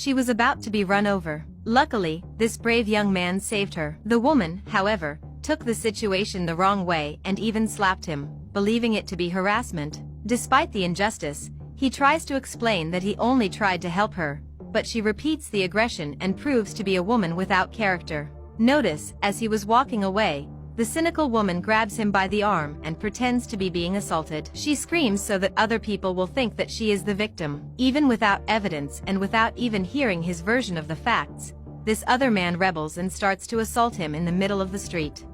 She was about to be run over. Luckily, this brave young man saved her. The woman, however, took the situation the wrong way and even slapped him, believing it to be harassment. Despite the injustice, he tries to explain that he only tried to help her, but she repeats the aggression and proves to be a woman without character. Notice, as he was walking away, the cynical woman grabs him by the arm and pretends to be being assaulted. She screams so that other people will think that she is the victim. Even without evidence and without even hearing his version of the facts, this other man rebels and starts to assault him in the middle of the street.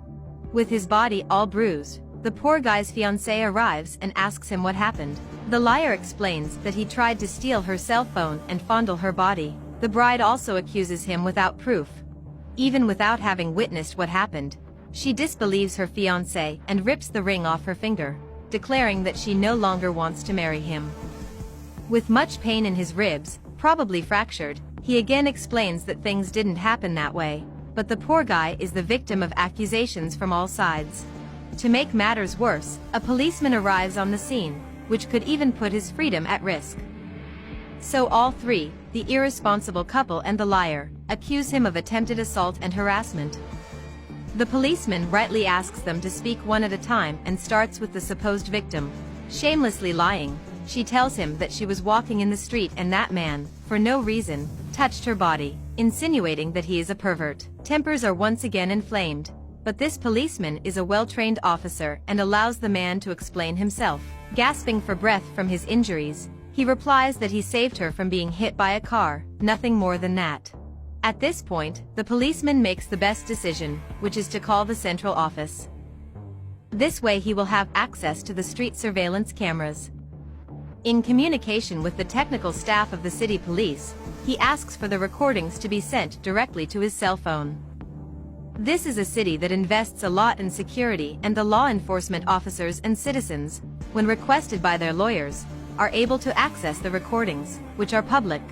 With his body all bruised, the poor guy's fiancée arrives and asks him what happened. The liar explains that he tried to steal her cell phone and fondle her body. The bride also accuses him without proof. Even without having witnessed what happened, she disbelieves her fiancé and rips the ring off her finger, declaring that she no longer wants to marry him. With much pain in his ribs, probably fractured, he again explains that things didn't happen that way, but the poor guy is the victim of accusations from all sides. To make matters worse, a policeman arrives on the scene, which could even put his freedom at risk. So all three, the irresponsible couple and the liar, accuse him of attempted assault and harassment. The policeman rightly asks them to speak one at a time and starts with the supposed victim. Shamelessly lying, she tells him that she was walking in the street and that man, for no reason, touched her body, insinuating that he is a pervert. Tempers are once again inflamed, but this policeman is a well-trained officer and allows the man to explain himself. Gasping for breath from his injuries, he replies that he saved her from being hit by a car, nothing more than that. At this point, the policeman makes the best decision, which is to call the central office. This way he will have access to the street surveillance cameras. In communication with the technical staff of the city police, he asks for the recordings to be sent directly to his cell phone. This is a city that invests a lot in security, and the law enforcement officers and citizens, when requested by their lawyers, are able to access the recordings, which are public.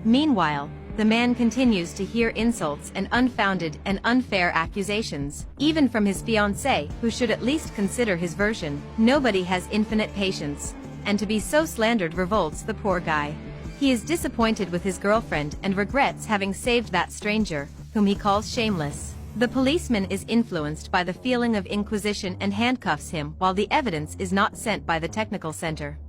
Meanwhile, the man continues to hear insults and unfounded and unfair accusations, even from his fiancée, who should at least consider his version. Nobody has infinite patience, and to be so slandered revolts the poor guy. He is disappointed with his girlfriend and regrets having saved that stranger, whom he calls shameless. The policeman is influenced by the feeling of inquisition and handcuffs him while the evidence is not sent by the technical center.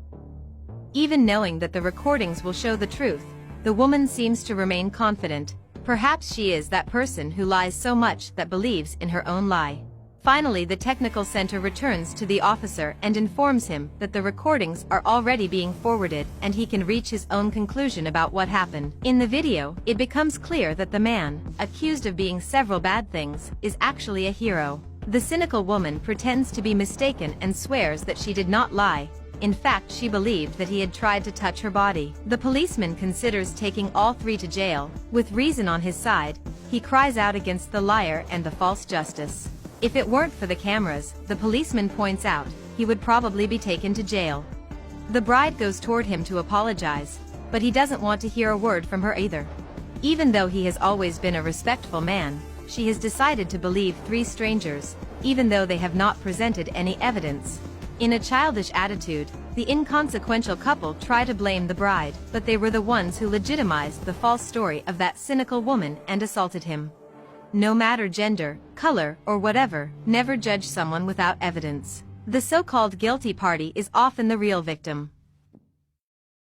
Even knowing that the recordings will show the truth, the woman seems to remain confident. Perhaps she is that person who lies so much that believes in her own lie. Finally, the technical center returns to the officer and informs him that the recordings are already being forwarded and he can reach his own conclusion about what happened. In the video, it becomes clear that the man, accused of being several bad things, is actually a hero. The cynical woman pretends to be mistaken and swears that she did not lie. In fact, she believed that he had tried to touch her body. The policeman considers taking all three to jail. With reason on his side, he cries out against the liar and the false justice. If it weren't for the cameras, the policeman points out, he would probably be taken to jail. The bride goes toward him to apologize, but he doesn't want to hear a word from her either. Even though he has always been a respectful man, she has decided to believe three strangers, even though they have not presented any evidence. In a childish attitude, the inconsequential couple try to blame the bride, but they were the ones who legitimized the false story of that cynical woman and assaulted him. No matter gender, color, or whatever, never judge someone without evidence. The so-called guilty party is often the real victim.